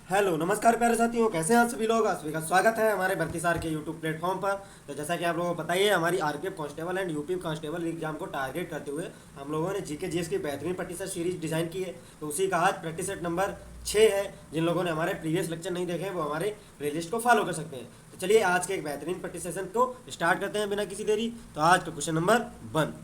Hello नमस्कार प्यारे साथियों, कैसे हैं आप सभी लोग। आप सभी का स्वागत है हमारे भर्ती सार के यूट्यूब प्लेटफॉर्म पर। तो जैसा कि आप लोगों को पता ही है, हमारी RPF constable and UP constable exam को टारगेट करते हुए हम लोगों ने जीके जीएस की बेहतरीन प्रैक्टिस सेट सीरीज डिज़ाइन की है। तो उसी का आज प्रैक्टिस सेट नंबर 6 है। जिन लोगों ने हमारे प्रीवियस लेक्चर नहीं देखे हैं वो हमारे प्लेलिस्ट को फॉलो कर सकते हैं। तो चलिए आज के एक बेहतरीन प्रैक्टिस सेशन को स्टार्ट करते हैं बिना किसी देरी। तो आज का क्वेश्चन नंबर 1,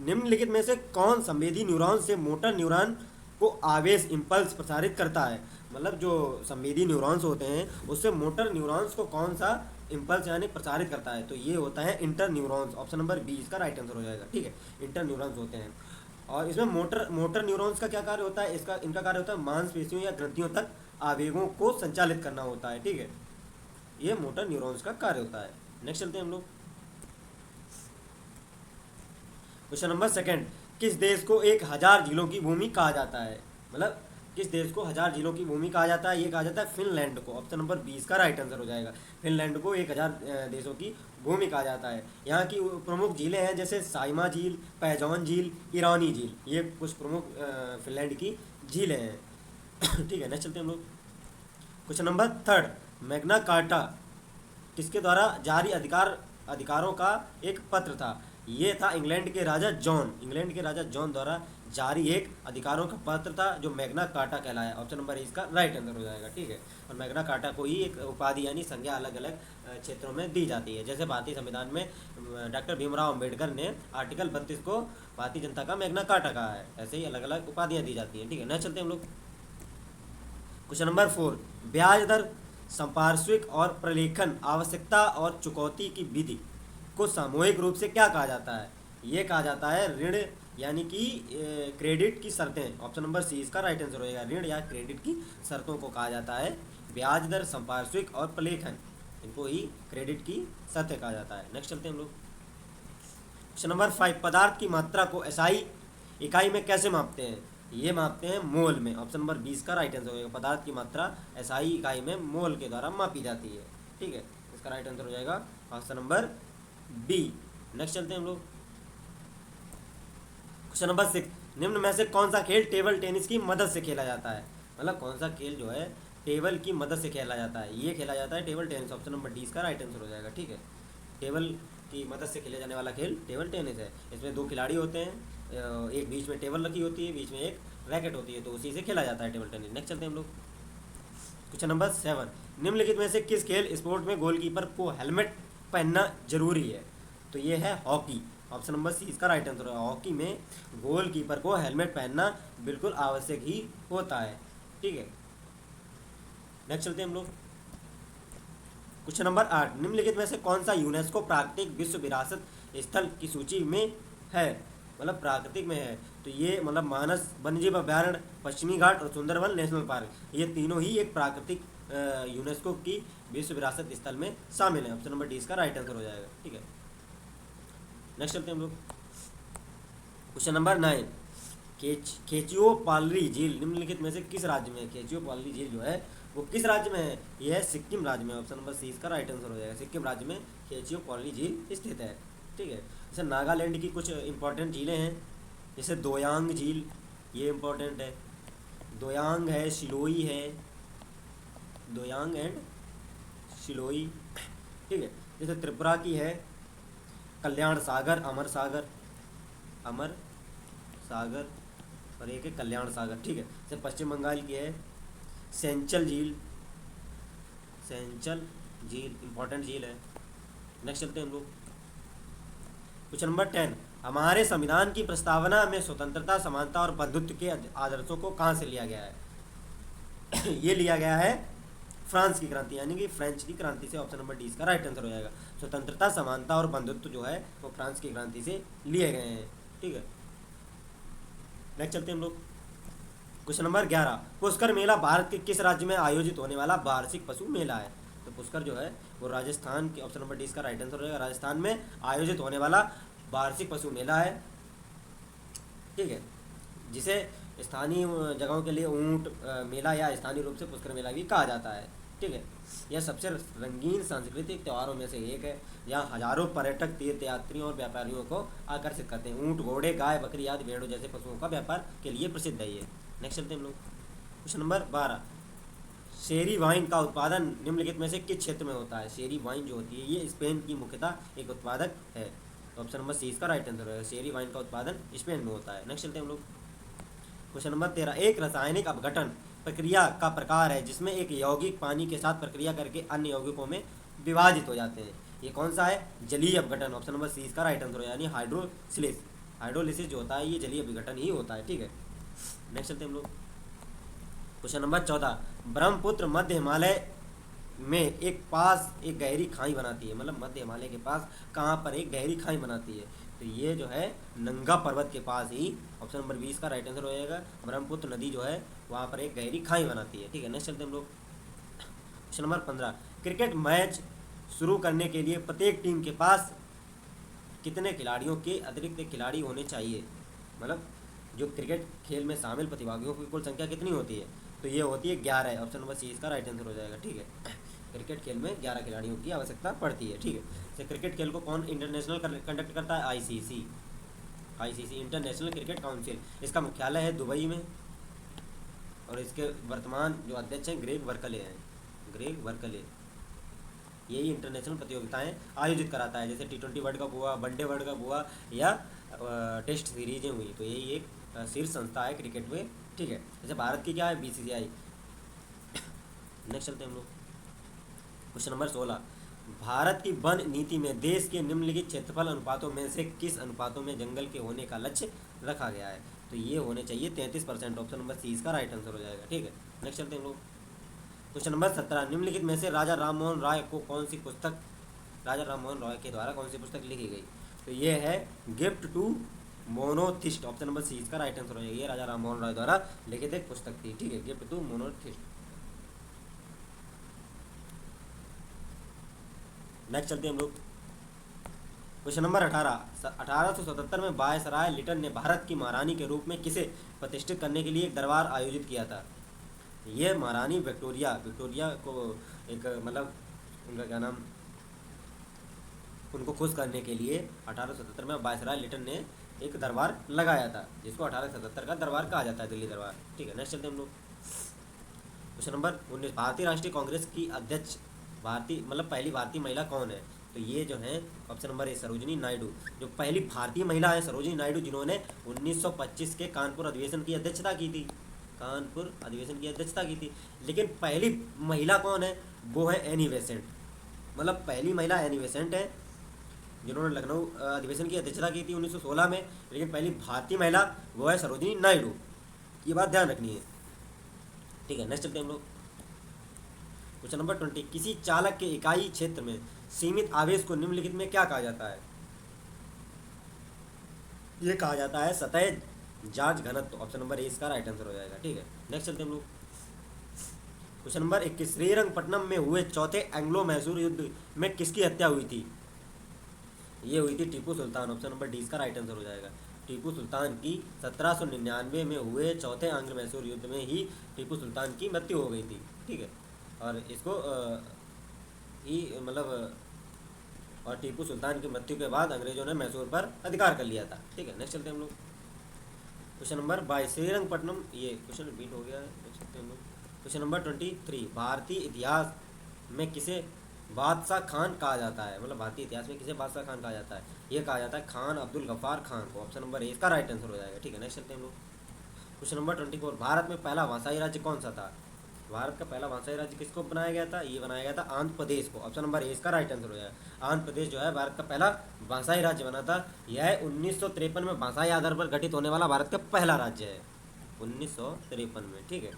निम्नलिखित में से कौन संवेदी न्यूरॉन से मोटर न्यूरॉन को आवेश इम्पल्स प्रसारित करता है। मतलब जो संवेदी न्यूरॉन्स होते हैं उससे मोटर न्यूरॉन्स को कौन सा इम्पल्स यानी प्रसारित करता है। तो ये होता है inter neurons. Option number B इसका राइट आंसर हो जाएगा। ठीक है, इंटर न्यूरॉन्स होते हैं। और इसमें मोटर न्यूरॉन्स का क्या कार्य होता है, इनका कार्य होता है मांसपेशियों या ग्रंथियों तक आवेगों को संचालित करना होता है। ठीक है, ये मोटर न्यूरॉन्स का कार्य होता है। नेक्स्ट चलते हैं हम लोग। क्वेश्चन नंबर 2, किस देश को 1000 झीलों की भूमि कहा जाता है। मतलब किस देश को 1000 झीलों की भूमि कहा जाता है। ये कहा जाता है फिनलैंड को। ऑप्शन नंबर 20 का राइट आंसर हो जाएगा। फिनलैंड को 1000 देशों की भूमि कहा जाता है। यहाँ की प्रमुख झीलें हैं जैसे साइमा झील, पैजॉन झील, ईरानी झील। ये कुछ प्रमुख फिनलैंड की झीलें हैं। ठीक है, नेक्स्ट चलते हैं हम लोग। क्वेश्चन नंबर 3, मैग्ना कार्टा किसके द्वारा जारी अधिकारों का एक पत्र था। ये था इंग्लैंड के राजा जॉन द्वारा जारी एक अधिकारों का पत्र था जो मैग्ना कार्टा कहलाया। ऑप्शन नंबर इसका राइट आंसर हो जाएगा। ठीक है, और मैग्ना कार्टा को ही एक उपाधि यानी संज्ञा अलग अलग क्षेत्रों में दी जाती है। जैसे भारतीय संविधान में डॉक्टर भीमराव अंबेडकर ने आर्टिकल 32 को भारतीय जनता का मैग्ना कार्टा कहा है, ऐसे ही अलग अलग उपाधियाँ दी जाती हैं। ठीक है, नेक्स्ट चलते हैं हम लोग। क्वेश्चन नंबर 4, ब्याज दर, संपार्श्विक और प्रलेखन आवश्यकता और चुकौती की विधि को सामूहिक रूप से क्या कहा जाता है। ये कहा जाता है ऋण यानी कि क्रेडिट की शर्तें। ऑप्शन नंबर सी इसका राइट आंसर होएगा। ऋण या क्रेडिट की शर्तों को कहा जाता है ब्याज दर, संपार्श्विक और प्रलेखन, इनको ही क्रेडिट की शर्तें कहा जाता है। नेक्स्ट चलते हैं हम लोग। क्वेश्चन नंबर 5, पदार्थ की मात्रा को एसआई इकाई में कैसे मापते हैं। ये मापते हैं मोल में। ऑप्शन नंबर 20 का राइट आंसर होगा। पदार्थ की मात्रा एसआई इकाई में मोल के द्वारा मापी जाती है। ठीक है, इसका राइट आंसर हो जाएगा ऑप्शन नंबर बी। नेक्स्ट चलते हैं हम लोग। क्वेश्चन नंबर 6, निम्न में से कौन सा खेल टेबल टेनिस की मदद से खेला जाता है। मतलब कौन सा खेल जो है टेबल की मदद से खेला जाता है। ये खेला जाता है table tennis. Option number D इसका राइट आंसर हो जाएगा। ठीक है, टेबल की मदद से खेले जाने वाला खेल टेबल टेनिस है। इसमें 2 खिलाड़ी होते हैं, एक बीच में टेबल रखी होती है, बीच में एक रैकेट होती है, तो उसी से खेला जाता है टेबल टेनिस। नेक्स्ट चलते हैं हम लोग। क्वेश्चन नंबर 7, निम्नलिखित में से किस खेल स्पोर्ट में गोलकीपर को हेलमेट पहनना जरूरी है। तो ये है हॉकी। ऑप्शन नंबर सी इसका राइट आंसर है। हॉकी में गोलकीपर को हेलमेट पहनना बिल्कुल आवश्यक ही होता है। ठीक है, नेक्स्ट चलते हैं हम लोग। क्वेश्चन नंबर 8, निम्नलिखित में से कौन सा यूनेस्को प्राकृतिक विश्व विरासत स्थल की सूची में है। मतलब प्राकृतिक में है तो ये मतलब मानस वन्यजीव अभ्यारण्य, पश्चिमी घाट और सुंदरवन नेशनल पार्क, ये तीनों ही एक प्राकृतिक यूनेस्को की विश्व विरासत स्थल में शामिल है। ऑप्शन नंबर डी इसका राइट आंसर हो जाएगा। ठीक है, नेक्स्ट चलते हैं हम लोग। क्वेश्चन नंबर 9, खेचियो पालरी झील निम्नलिखित में से किस राज्य में है। खेचियो पालरी झील जो है वो किस राज्य में है। यह है सिक्किम राज्य में। ऑप्शन नंबर सी इसका राइट आंसर हो जाएगा। सिक्किम राज्य में खेचियो पालरी झील स्थित है। ठीक है, जैसे नागालैंड की कुछ इंपॉर्टेंट झीलें हैं, जैसे दोयांग झील, ये इंपॉर्टेंट है। दोयांग है, शिलोई है, दोयांग एंड शिलोई। ठीक है, जैसे त्रिपुरा की है कल्याण सागर, अमर सागर और एक है कल्याण सागर। ठीक है, जैसे पश्चिम बंगाल की है सेंचल झील इंपॉर्टेंट झील है। नेक्स्ट चलते हैं हम लोग। क्वेश्चन नंबर 10, हमारे संविधान की प्रस्तावना में स्वतंत्रता, समानता और बंधुत्व के आदर्शों को कहाँ से लिया गया है। ये लिया गया है फ्रांस की क्रांति यानी कि फ्रेंच की क्रांति से। ऑप्शन नंबर डी इसका राइट आंसर हो जाएगा। स्वतंत्रता, समानता और बंधुत्व जो है वो फ्रांस की क्रांति से लिए गए हैं। ठीक है, नेक्स्ट चलते हैं हम लोग। क्वेश्चन नंबर 11, पुष्कर मेला भारत के किस राज्य में आयोजित होने वाला वार्षिक पशु मेला है। तो पुष्कर जो है वो राजस्थान के। ऑप्शन नंबर डी इसका राइट आंसर हो जाएगा। राजस्थान में आयोजित होने वाला वार्षिक पशु मेला है। ठीक है, जिसे स्थानीय जगहों के लिए ऊंट मेला या स्थानीय रूप से पुष्कर मेला भी कहा जाता है। ठीक है, यह सबसे रंगीन सांस्कृतिक त्योहारों में से एक है। यहाँ हजारों पर्यटक, तीर्थयात्रियों और व्यापारियों को आकर्षित करते हैं। ऊंट, घोड़े, गाय, बकरी आदि भेड़ों जैसे पशुओं का व्यापार के लिए प्रसिद्ध है ये। नेक्स्ट चलते हैं हम लोग। क्वेश्चन नंबर 12, शेरी वाइन का उत्पादन निम्नलिखित में से किस क्षेत्र में होता है? शेरी वाइन जो होती है ये स्पेन की मुख्यतः एक उत्पादक है। तो ऑप्शन नंबर सी इसका राइट आंसर होगा, शेरी वाइन का उत्पादन स्पेन में होता है। नेक्स्ट चलते हैं हम लोग। क्वेश्चन नंबर 13, एक रासायनिक अपघटन प्रक्रिया का प्रकार है जिसमें एक यौगिक पानी के साथ प्रक्रिया करके अन्य यौगिकों में विभाजित हो जाते हैं। ये कौन सा है? जलीय अपघटन। ऑप्शन नंबर सी इसका राइट आंसर हो, यानी हाइड्रोलिसिस। हाइड्रोलिसिस जो होता है ये जलीय अपघटन ही होता है। ठीक है, नेक्स्ट चलते हैं हम लोग। क्वेश्चन नंबर 14, ब्रह्मपुत्र मध्य हिमालय में एक गहरी खाई बनाती है। मतलब मध्य हिमालय के पास कहाँ पर एक गहरी खाई बनाती है? तो ये जो है नंगा पर्वत के पास ही। ऑप्शन नंबर 20 का राइट आंसर हो जाएगा। ब्रह्मपुत्र नदी जो है वहाँ पर एक गहरी खाई बनाती है। ठीक है, नेक्स्ट चलते हैं हम लोग। क्वेश्चन नंबर 15, क्रिकेट मैच शुरू करने के लिए प्रत्येक टीम के पास कितने खिलाड़ियों के अतिरिक्त खिलाड़ी होने चाहिए? मतलब जो क्रिकेट खेल में शामिल प्रतिभागियों की कुल संख्या कितनी होती है? तो ये होती है 11। ऑप्शन नंबर सी इसका राइट आंसर हो जाएगा। ठीक है, क्रिकेट खेल में 11 खिलाड़ियों की आवश्यकता पड़ती है। ठीक है, तो क्रिकेट खेल को कौन इंटरनेशनल कंडक्ट करता है? ICC. ICC international cricket council. इसका मुख्यालय है दुबई में और इसके वर्तमान जो अध्यक्ष हैं ग्रेग वर्कले हैं। ग्रेग वर्कले यही इंटरनेशनल प्रतियोगिताएं आयोजित कराता है, जैसे T20 वर्ल्ड कप हुआ, वनडे वर्ल्ड कप हुआ या टेस्ट सीरीजें हुई। तो यही एक शीर्ष संस्था है क्रिकेट में। ठीक है, जैसे भारत की क्या है? BCCI। नेक्स्ट चलते हैं हम लोग। क्वेश्चन नंबर 16, भारत की वन नीति में देश के निम्नलिखित क्षेत्रफल अनुपातों में से किस अनुपातों में जंगल के होने का लक्ष्य रखा गया है? तो ये होने चाहिए 33%। ऑप्शन नंबर सी इसका राइट आंसर हो जाएगा। ठीक है, नेक्स्ट चलते हैं हम लोग। क्वेश्चन नंबर 17, निम्नलिखित में से राजा राममोहन राय को कौन सी पुस्तक, राजा राममोहन राय के द्वारा कौन सी पुस्तक लिखी गई? तो ये है gift to monotheist. Option number C इसका राइट आंसर हो जाएगा। ये राजा राममोहन राय द्वारा लिखित एक पुस्तक थी। ठीक है, गिफ्ट टू मोनोथिस्ट। नेक्स्ट चलते हैं हम लोग। क्वेश्चन नंबर 18, 1877 में वायसराय लिटन ने भारत की महारानी के रूप में किसे प्रतिष्ठित करने के लिए एक दरबार आयोजित किया था? ये महारानी विक्टोरिया को एक मतलब उनका क्या नाम, उनको खुश करने के लिए 1877 में वायसराय लिटन ने एक दरबार लगाया था, जिसको 1877 का दरबार कहा जाता है, दिल्ली दरबार। ठीक है, नेक्स्ट चलते हैं हम लोग। क्वेश्चन नंबर 19, भारतीय राष्ट्रीय कांग्रेस की अध्यक्ष पहली भारतीय महिला कौन है? तो ये जो है option number A Sarojini Naidu. जो पहली भारतीय महिला है सरोजिनी नायडू, जिन्होंने 1925 के कानपुर अधिवेशन की अध्यक्षता की थी। कानपुर अधिवेशन की अध्यक्षता की थी। लेकिन पहली महिला कौन है? वो है एनी बेसेंट। मतलब पहली महिला एनी बेसेंट है जिन्होंने लखनऊ अधिवेशन की अध्यक्षता की थी 1916 में। लेकिन पहली भारतीय महिला वो है सरोजिनी नायडू। ये बात ध्यान रखनी है। ठीक है, नेक्स्ट चलते हैं हम लोग। क्वेश्चन नंबर 20, किसी चालक के इकाई क्षेत्र में सीमित आवेश को निम्नलिखित में क्या कहा जाता है? ये कहा जाता है सतह जांच घनत्व। ऑप्शन नंबर ए इसका राइट आंसर हो जाएगा। ठीक है, नेक्स्ट चलते हैं हम लोग। क्वेश्चन नंबर 21, श्रीरंगपट्टनम में हुए चौथे एंग्लो मैसूर युद्ध में किसकी हत्या हुई थी? ये हुई थी Tipu Sultan. Option number D इसका राइट आंसर हो जाएगा। टीपू सुल्तान की 1799 में हुए चौथे आंग्ल मैसूर युद्ध में ही टीपू सुल्तान की मृत्यु हो गई थी। ठीक है, और इसको और टीपू सुल्तान की मृत्यु के बाद अंग्रेजों ने मैसूर पर अधिकार कर लिया था। ठीक है, नेक्स्ट चलते हैं हम लोग। क्वेश्चन नंबर 22, श्रीरंगपट्टनम, ये क्वेश्चन रिपीट हो गया है, देख सकते हैं हम लोग। क्वेश्चन नंबर 23, भारतीय इतिहास में किसे बादशाह खान कहा जाता है? मतलब भारतीय इतिहास में किसे बादशाह खान कहा जाता है? ये कहा जाता है खान अब्दुल गफ्फार खान को। ऑप्शन नंबर ए इसका राइट आंसर हो जाएगा। ठीक है, नेक्स्ट चलते हैं हम लोग। क्वेश्चन नंबर 24, भारत में पहला भाषाई राज्य कौन सा था? भारत का पहला भाषाई राज्य किसको बनाया गया था? ये बनाया गया था आंध्र प्रदेश को। ऑप्शन नंबर ए इसका राइट आंसर हो जाएगा। आंध्र प्रदेश जो है भारत का पहला भाषाई राज्य बना था। यह 1953 में भाषाई आधार पर गठित होने वाला भारत का पहला राज्य है, 1953 में। ठीक है,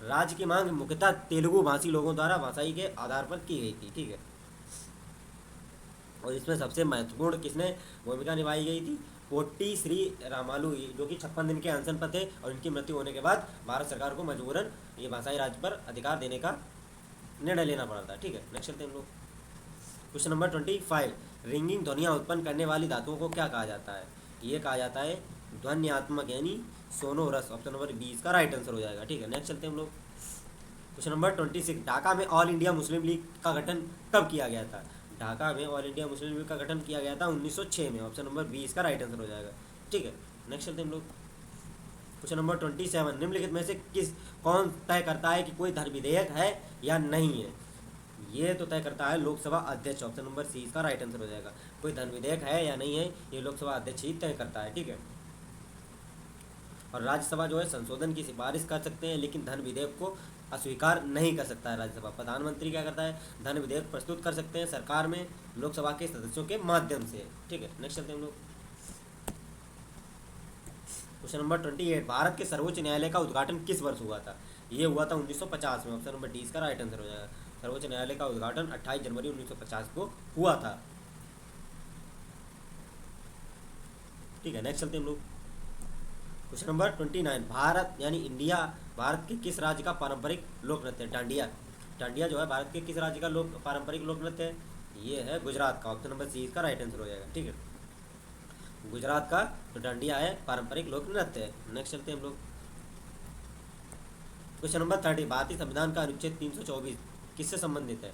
राज्य की मांग मुख्यतः तेलुगु भाषी लोगों द्वारा भाषाई के आधार पर की गई थी। ठीक है, और इसमें सबसे महत्वपूर्ण किसने भूमिका निभाई गई थी? पोट्टी श्री रामालू, जो कि 56 दिन के अनशन पर थे और इनकी मृत्यु होने के बाद भारत सरकार को मजबूरन ये भाषाई राज्य पर अधिकार देने का निर्णय लेना पड़ा था। ठीक है, नेक्स्ट चलते हैं हम लोग। क्वेश्चन नंबर 25, रिंगिंग ध्वनियाँ उत्पन्न करने वाली धातुओं को क्या कहा जाता है? ये कहा जाता है ध्वन्यात्मक यानी सोनोरस। ऑप्शन नंबर बी इसका राइट आंसर हो जाएगा। ठीक है, नेक्स्ट चलते हैं हम लोग। क्वेश्चन नंबर 26, ढाका में ऑल इंडिया मुस्लिम लीग का गठन कब किया गया था? ढाका में ऑल इंडिया मुस्लिम लीग का गठन किया गया था 1906 में। ऑप्शन नंबर बी इसका राइट आंसर हो जाएगा। ठीक है, नेक्स्ट चलते हैं हम लोग। क्वेश्चन नंबर 27, निम्नलिखित में से कौन तय करता है कि कोई धन विधेयक है या नहीं है? ये तो तय करता है लोकसभा अध्यक्ष। ऑप्शन नंबर सी इसका राइट आंसर हो जाएगा। कोई धन विधेयक है या नहीं है, ये लोकसभा अध्यक्ष ही तय करता है, ठीक है। और राज्यसभा जो है संशोधन की सिफारिश कर सकते हैं, लेकिन धन विधेयक को अस्वीकार नहीं कर सकता है राज्यसभा। प्रधानमंत्री क्या करता है, धन विधेयक प्रस्तुत कर सकते हैं सरकार में लोकसभा के सदस्यों के माध्यम से, ठीक है। नेक्स्ट चलते हैं हम लोग। क्वेश्चन नंबर 28, भारत के सर्वोच्च न्यायालय का उद्घाटन किस वर्ष हुआ था? ये हुआ था 1950 में। ऑप्शन नंबर डी इसका राइट आंसर हो जाएगा। सर्वोच्च न्यायालय का उद्घाटन 28 जनवरी 1950 को हुआ था, ठीक है। नेक्स्ट चलते हैं हम लोग। क्वेश्चन नंबर 29, भारत यानी इंडिया भारत के किस राज्य का पारंपरिक लोक नृत्य है? डांडिया। डांडिया जो है भारत के किस राज्य का पारंपरिक लोक नृत्य है? ये है गुजरात का। ऑप्शन नंबर सी इसका राइट आंसर हो जाएगा, ठीक है। गुजरात का जो डांडिया है पारंपरिक लोक नृत्य है। नेक्स्ट चलते हैं हम लोग। क्वेश्चन नंबर 30, भारतीय संविधान का अनुच्छेद 324 किससे संबंधित है?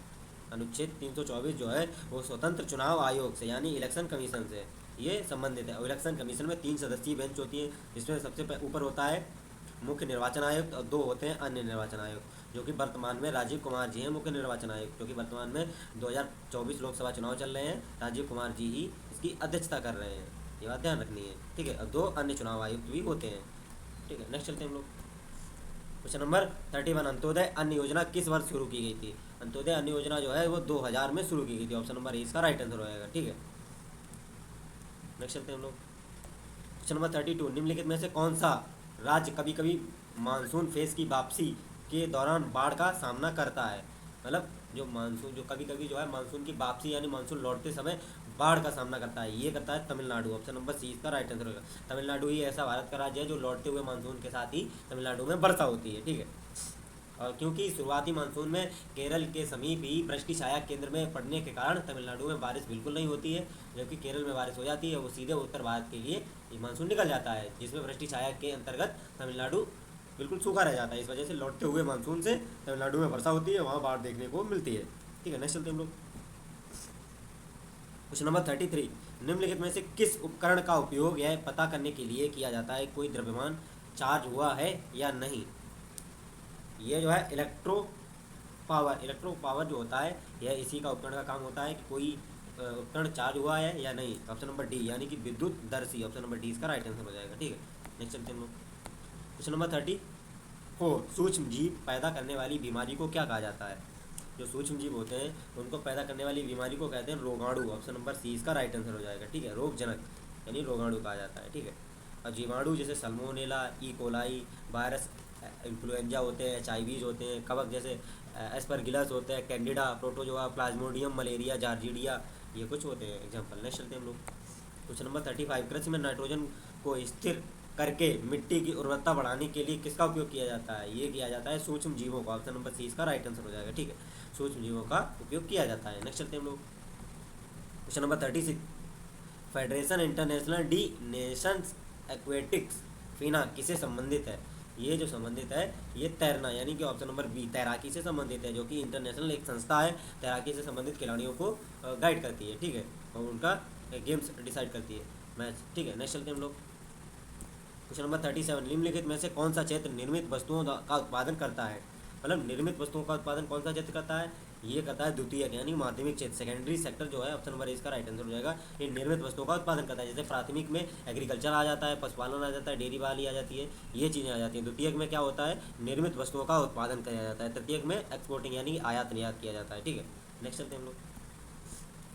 अनुच्छेद 324 जो है वो स्वतंत्र चुनाव आयोग से यानी इलेक्शन कमीशन से ये संबंधित है। और इलेक्शन कमीशन में 3 सदस्यीय बेंच होती है, जिसमें सबसे ऊपर होता है मुख्य निर्वाचन आयुक्त और 2 होते हैं अन्य निर्वाचन आयुक्त, जो कि वर्तमान में राजीव कुमार जी हैं मुख्य निर्वाचन आयुक्त, जो कि वर्तमान में 2024 लोकसभा चुनाव चल रहे हैं। राजीव कुमार जी ही इसकी अध्यक्षता कर रहे हैं, ये बात ध्यान रखनी है, ठीक है। और 2 अन्य चुनाव आयुक्त भी होते हैं, ठीक है। नेक्स्ट चलते हैं हम लोग। क्वेश्चन नंबर 31, अंत्योदय अन्न योजना किस वर्ष शुरू की गई थी? अंत्योदय अन्न योजना जो है वो 2000 में शुरू की गई थी। ऑप्शन नंबर ए इसका राइट आंसर हो जाएगा, ठीक है। नेक्स्ट चलते हैं हम लोग। क्वेश्चन नंबर 32, निम्नलिखित में से कौन सा राज्य कभी कभी मानसून फेज की वापसी के दौरान बाढ़ का सामना करता है? मतलब जो मानसून जो कभी कभी जो है मानसून की वापसी यानी मानसून लौटते समय बाढ़ का सामना करता है, ये करता है तमिलनाडु। ऑप्शन नंबर सी इसका राइट आंसर होगा। तमिलनाडु ही ऐसा भारत का राज्य है जो लौटते हुए मानसून के साथ ही तमिलनाडु में वर्षा होती है, ठीक है। और क्योंकि शुरुआती मानसून में केरल के समीप ही वृष्टि छाया केंद्र में पड़ने के कारण तमिलनाडु में बारिश बिल्कुल नहीं होती है, जबकि केरल में बारिश हो जाती है। वो सीधे उत्तर भारत के लिए ये मानसून निकल जाता है, जिसमें वृष्टि छाया के अंतर्गत तमिलनाडु बिल्कुल सूखा रह जाता है। इस वजह से लौटते हुए मानसून से तमिलनाडु में वर्षा होती है, वहाँ बाढ़ देखने को मिलती है, ठीक है। नेक्स्ट चलते हम लोग। क्वेश्चन नंबर 33, निम्नलिखित में से किस उपकरण का उपयोग यह पता करने के लिए किया जाता है कोई द्रव्यमान चार्ज हुआ है या नहीं? ये जो है इलेक्ट्रो पावर जो होता है यह इसी का उपकरण का काम होता है कि कोई उपकरण चार्ज हुआ है या नहीं। ऑप्शन नंबर डी यानी कि विद्युत दर्शी। ऑप्शन नंबर डी इसका राइट आंसर हो जाएगा, ठीक है। नेक्स्ट चलते हैं हम लोग। क्वेश्चन नंबर 34, सूक्ष्म जीव पैदा करने वाली बीमारी को क्या कहा जाता है? जो सूक्ष्म जीव होते हैं उनको पैदा करने वाली बीमारी को कहते हैं रोगाणु। ऑप्शन नंबर सी इसका राइट आंसर हो जाएगा, ठीक है। रोगजनक यानी रोगाणु कहा जाता है, ठीक है। और जीवाणु जैसे Salmonella, E coli, virus influenza होते हैं, HIV होते हैं, कवक जैसे एस्परगिलस होते हैं, कैंडिडा, प्रोटोजोआ, प्लाज्मोडियम, मलेरिया, जार्जीडिया, ये कुछ होते हैं एग्जाम्पल। नेक्स्ट चलते हैं हम लोग। क्वेश्चन नंबर 35, कृषि में नाइट्रोजन को स्थिर करके मिट्टी की उर्वरता बढ़ाने के लिए किसका उपयोग किया जाता है? ये किया जाता है सूक्ष्म जीवों का। ऑप्शन नंबर सी इसका राइट आंसर हो जाएगा, ठीक है। सूक्ष्म जीवों का उपयोग किया जाता है। नेक्स्ट चलते हैं हम लोग। Question number 36, federation international de nations aquatics FINA किसे संबंधित है? ये जो संबंधित है ये तैरना यानी कि ऑप्शन नंबर बी तैराकी से संबंधित है, जो कि इंटरनेशनल एक संस्था है, तैराकी से संबंधित खिलाड़ियों को गाइड करती है, ठीक है। और उनका गेम्स डिसाइड करती है, मैच, ठीक है। नेक्स्ट चलते हैं हम लोग। क्वेश्चन नंबर 37, निम्नलिखित में से कौन सा क्षेत्र निर्मित वस्तुओं का उत्पादन करता है? मतलब निर्मित वस्तुओं का उत्पादन कौन सा क्षेत्र करता है? ये करता है द्वितीयक यानी माध्यमिक क्षेत्र, सेकेंडरी सेक्टर जो है ऑप्शन नंबर इसका राइट आंसर हो जाएगा। ये निर्मित वस्तुओं का उत्पादन करता है। जैसे प्राथमिक में एग्रीकल्चर आ जाता है, पशुपालन आ जाता है, डेयरी वाली आ जाती है, ये चीज़ें आ जाती हैं। द्वितीयक में क्या होता है? निर्मित वस्तुओं का उत्पादन किया जाता है। तृतीयक में एक्सपोर्टिंग यानी आयात निर्यात किया जाता है, ठीक है। नेक्स्ट चलते हैं हम लोग।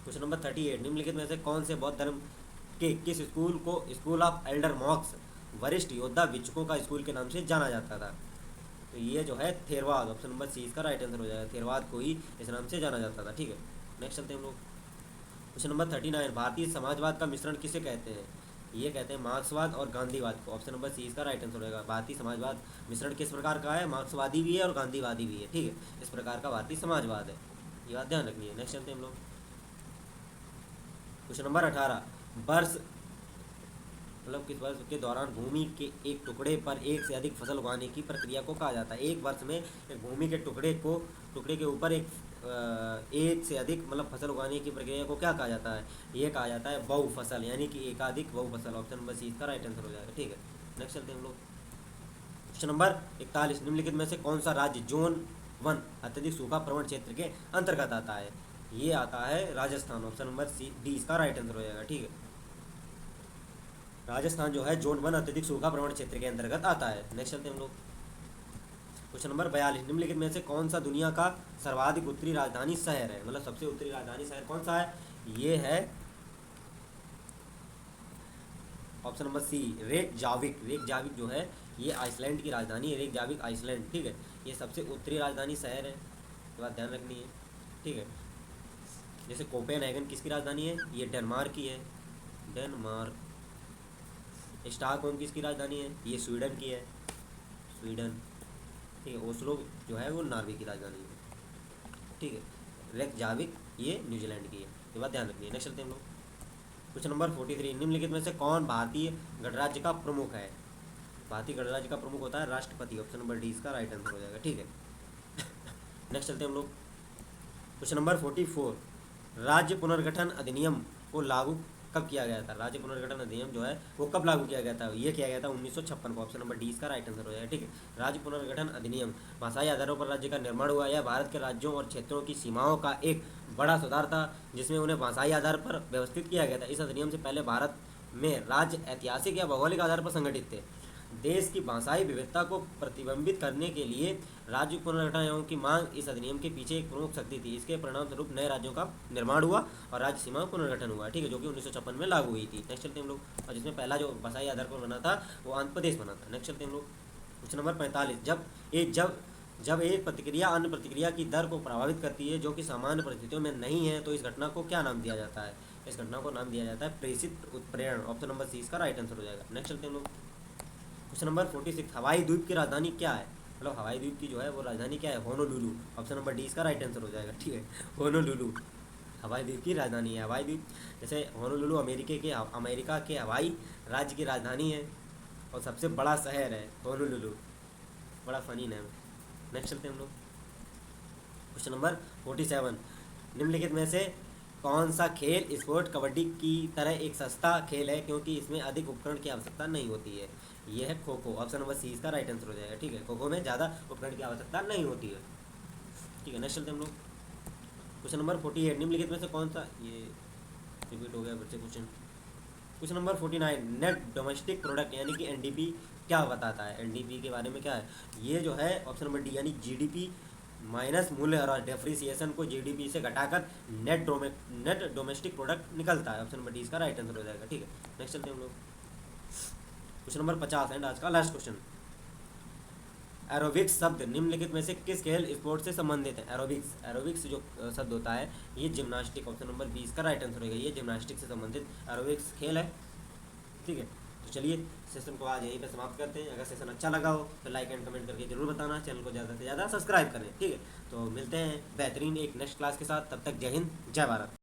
क्वेश्चन नंबर 38, निम्नलिखित में से कौन से बौद्ध धर्म के किस स्कूल को स्कूल ऑफ एल्डर मॉक्स वरिष्ठ योद्धा भिक्षुकों का स्कूल के नाम से जाना जाता था? तो ये जो है थेरवाद। ऑप्शन नंबर सी इसका राइट आंसर हो जाएगा। थेरवाद को ही इस नाम से जाना जाता था, ठीक है। नेक्स्ट चलते हैं हम लोग। क्वेश्चन नंबर 39, भारतीय समाजवाद का मिश्रण किसे कहते हैं? ये कहते हैं मार्क्सवाद और गांधीवाद को। ऑप्शन नंबर सी इसका राइट आंसर होगा। भारतीय समाजवाद मिश्रण किस प्रकार का है? मार्क्सवादी भी है और गांधीवादी भी है, ठीक है। इस प्रकार का भारतीय समाजवाद है, ये बात ध्यान रखनी है। नेक्स्ट चलते हैं हम लोग। क्वेश्चन नंबर 18, वर्ष मतलब किस वर्ष के दौरान भूमि के एक टुकड़े पर एक से अधिक फसल उगाने की प्रक्रिया को कहा जाता है? एक वर्ष में एक भूमि के टुकड़े के ऊपर एक से अधिक मतलब फसल उगाने की प्रक्रिया को क्या कहा जाता है? ये कहा जाता है बहुफसल यानी कि एकाधिक बहुफसल। ऑप्शन नंबर सी इसका राइट आंसर हो जाएगा, ठीक है। नेक्स्ट चलते हैं हम लोग। क्वेश्चन नंबर 41, निम्नलिखित में से कौन सा राज्य जोन 1 अत्यधिक सूखा प्रवण क्षेत्र के अंतर्गत आता है? ये आता है Rajasthan. Option number C D इसका राइट आंसर हो जाएगा। ठीक है, राजस्थान जो है जोन 1 अत्यधिक सूखा प्रवण क्षेत्र के अंतर्गत आता है। नेक्स्ट चलते हैं हम लोग। क्वेश्चन नंबर 42, निम्नलिखित में से कौन सा दुनिया का सर्वाधिक उत्तरी राजधानी शहर है? मतलब सबसे उत्तरी राजधानी शहर कौन सा है? ये है option number C Reykjavik. Reykjavik जो है ये आइसलैंड की राजधानी है। रेकजाविक आइसलैंड, ठीक है, ये सबसे उत्तरी राजधानी शहर है, ये बात ध्यान रखनी है। ठीक है, जैसे कोपेनहेगन किसकी राजधानी है? ये डेनमार्क की है, डेनमार्क। स्टॉकहोम किसकी राजधानी है? ये स्वीडन की है, स्वीडन। ठीक है, ओस्लो जो है वो नॉर्वे की राजधानी है। ठीक है, रेकजाविक ये न्यूजीलैंड की है, ये बात ध्यान रखनी है। नेक्स्ट चलते हैं हम लोग। क्वेश्चन नंबर 43, निम्नलिखित में से कौन भारतीय गणराज्य का प्रमुख है? भारतीय गणराज्य का प्रमुख होता है राष्ट्रपति। ऑप्शन नंबर डी इसका राइट आंसर हो जाएगा। ठीक है, नेक्स्ट चलते हैं हम लोग। क्वेश्चन नंबर 44, राज्य पुनर्गठन अधिनियम को लागू कब किया गया था? राज्य पुनर्गठन अधिनियम जो है वो कब लागू किया गया था? ये किया गया था 1956 को। ऑप्शन नंबर डी इसका राइट आंसर हो जाएगा। ठीक है, राज्य पुनर्गठन अधिनियम भाषाई आधारों पर राज्य का निर्माण हुआ। यह भारत के राज्यों और क्षेत्रों की सीमाओं का एक बड़ा सुधार था, जिसमें उन्हें भाषाई आधार पर व्यवस्थित किया गया था। इस अधिनियम से पहले भारत में राज्य ऐतिहासिक या भौगोलिक आधार पर संगठित थे। देश की भाषाई विविधता को प्रतिबिंबित करने के लिए राज्य पुनर्गठन की मांग इस अधिनियम के पीछे एक प्रमुख शक्ति थी। इसके परिणाम स्वरूप नए राज्यों का निर्माण हुआ और राज्य सीमा पुनर्गठन हुआ। ठीक है, जो कि 1956 में लागू हुई थी। नेक्स्ट चलते हैं हम लोग। और जिसमें पहला जो भाषाई आधार पर बना था वो आंध्र प्रदेश बना था। नेक्स्ट चलते हैं हम लोग। क्वेश्चन नंबर 45, जब एक प्रतिक्रिया अन्य प्रतिक्रिया की दर को प्रभावित करती है जो कि सामान्य परिस्थितियों में नहीं है, तो इस घटना को क्या नाम दिया जाता है? इस घटना को नाम दिया जाता है प्रेषित उत्प्रेरण। ऑप्शन नंबर सी इसका राइट आंसर हो जाएगा। नेक्स्ट चलते हैं हम लोग। क्वेश्चन नंबर 46, हवाई द्वीप की राजधानी क्या है? मतलब हवाई द्वीप की जो है वो राजधानी क्या है? होनोलुलु। ऑप्शन नंबर डी इसका राइट आंसर हो जाएगा। ठीक है, होनोलुलु हवाई द्वीप की राजधानी है। हवाई द्वीप जैसे होनोलुलु अमेरिका के हवाई राज्य की राजधानी है और सबसे बड़ा शहर है होनोलुलु। बड़ा फनी नेम है। नेक्स्ट चलते हैं हम लोग। क्वेश्चन नंबर 47, निम्नलिखित में से कौन सा खेल स्पोर्ट कबड्डी की तरह एक सस्ता खेल है क्योंकि इसमें अधिक उपकरण की आवश्यकता नहीं होती है? ये है kho kho. Option number C इसका राइट आंसर हो जाएगा। ठीक है, खो खो में ज़्यादा उपकरण की आवश्यकता नहीं होती है। ठीक है, नेक्स्ट चलते हैं हम लोग। क्वेश्चन नंबर 48, निम्नलिखित में से कौन सा, ये रिपीट हो गया फिर से question. Question number 49, net domestic product यानी कि एनडीपी क्या बताता है? एनडीपी के बारे में क्या है? ये जो है ऑप्शन नंबर डी यानी जीडीपी माइनस मूल्य और डेप्रिसिएशन को जीडीपी से घटाकर नेट डोमेस्टिक प्रोडक्ट निकलता है। ऑप्शन नंबर डी इसका राइट आंसर हो जाएगा। ठीक है, नेक्स्ट चलते हैं हम लोग। क्वेश्चन नंबर 50 एंड आज का लास्ट क्वेश्चन। एरोबिक्स शब्द निम्नलिखित में से किस खेल स्पोर्ट से संबंधित है? एरोबिक्स जो शब्द होता है ये जिम्नास्टिक। ऑप्शन नंबर 20 का राइट आंसर होगा। ये जिम्नास्टिक से संबंधित एरोबिक्स खेल है। ठीक है, तो चलिए सेशन को आज यहीं पे समाप्त करते हैं। अगर सेशन अच्छा लगा हो तो लाइक एंड कमेंट करके जरूर बताना। चैनल को ज़्यादा से ज़्यादा सब्सक्राइब करें। ठीक है, तो मिलते हैं बेहतरीन एक नेक्स्ट क्लास के साथ। तब तक जय हिंद, जय भारत।